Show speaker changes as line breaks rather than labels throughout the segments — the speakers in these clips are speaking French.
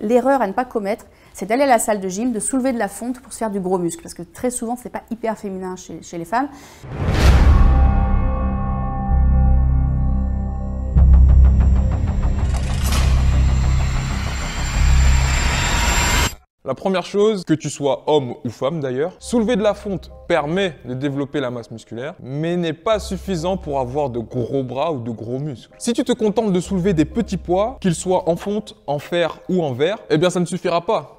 l'erreur à ne pas commettre, c'est d'aller à la salle de gym, de soulever de la fonte pour se faire du gros muscle. Parce que très souvent, ce n'est pas hyper féminin chez les femmes.
La première chose, que tu sois homme ou femme d'ailleurs, soulever de la fonte permet de développer la masse musculaire, mais n'est pas suffisant pour avoir de gros bras ou de gros muscles. Si tu te contentes de soulever des petits poids, qu'ils soient en fonte, en fer ou en verre, eh bien ça ne suffira pas.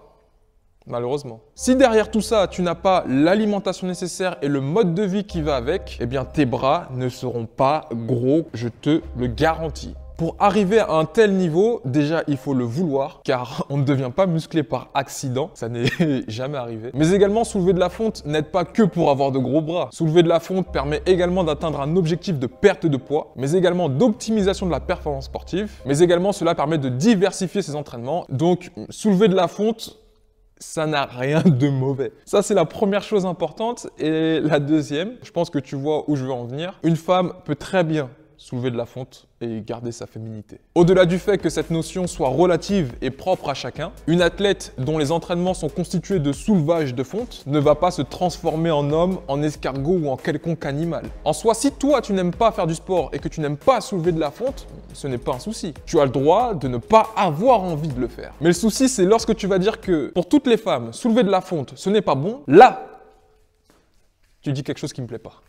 Malheureusement. Si derrière tout ça, tu n'as pas l'alimentation nécessaire et le mode de vie qui va avec, eh bien tes bras ne seront pas gros, je te le garantis. Pour arriver à un tel niveau, déjà il faut le vouloir, car on ne devient pas musclé par accident, ça n'est jamais arrivé. Mais également, soulever de la fonte n'aide pas que pour avoir de gros bras. Soulever de la fonte permet également d'atteindre un objectif de perte de poids, mais également d'optimisation de la performance sportive, mais également cela permet de diversifier ses entraînements. Donc soulever de la fonte, ça n'a rien de mauvais. Ça, c'est la première chose importante. Et la deuxième, je pense que tu vois où je veux en venir, une femme peut très bien soulever de la fonte et garder sa féminité. Au-delà du fait que cette notion soit relative et propre à chacun, une athlète dont les entraînements sont constitués de soulevage de fonte ne va pas se transformer en homme, en escargot ou en quelconque animal. En soi, si toi tu n'aimes pas faire du sport et que tu n'aimes pas soulever de la fonte, ce n'est pas un souci. Tu as le droit de ne pas avoir envie de le faire. Mais le souci, c'est lorsque tu vas dire que pour toutes les femmes, soulever de la fonte, ce n'est pas bon, là, tu dis quelque chose qui ne me plaît pas.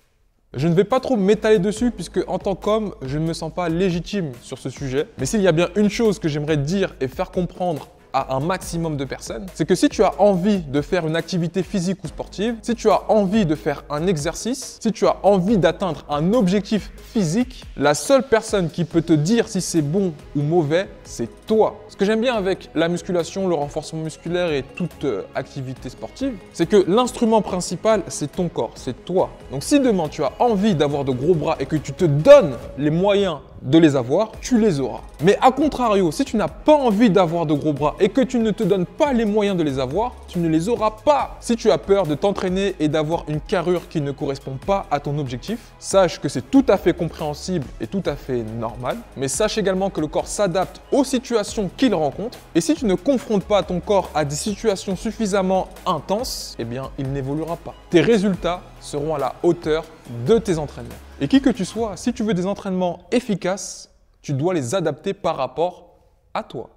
Je ne vais pas trop m'étaler dessus puisque en tant qu'homme, je ne me sens pas légitime sur ce sujet. Mais s'il y a bien une chose que j'aimerais dire et faire comprendre à un maximum de personnes, c'est que si tu as envie de faire une activité physique ou sportive, si tu as envie de faire un exercice, si tu as envie d'atteindre un objectif physique, la seule personne qui peut te dire si c'est bon ou mauvais, c'est toi. Ce que j'aime bien avec la musculation, le renforcement musculaire et toute activité sportive, c'est que l'instrument principal, c'est ton corps, c'est toi. Donc si demain tu as envie d'avoir de gros bras et que tu te donnes les moyens de les avoir, tu les auras. Mais à contrario, si tu n'as pas envie d'avoir de gros bras et que tu ne te donnes pas les moyens de les avoir, tu ne les auras pas. Si tu as peur de t'entraîner et d'avoir une carrure qui ne correspond pas à ton objectif, sache que c'est tout à fait compréhensible et tout à fait normal. Mais sache également que le corps s'adapte aux situations qu'il rencontre. Et si tu ne confrontes pas ton corps à des situations suffisamment intenses, eh bien, il n'évoluera pas. Tes résultats seront à la hauteur de tes entraînements. Et qui que tu sois, si tu veux des entraînements efficaces, tu dois les adapter par rapport à toi.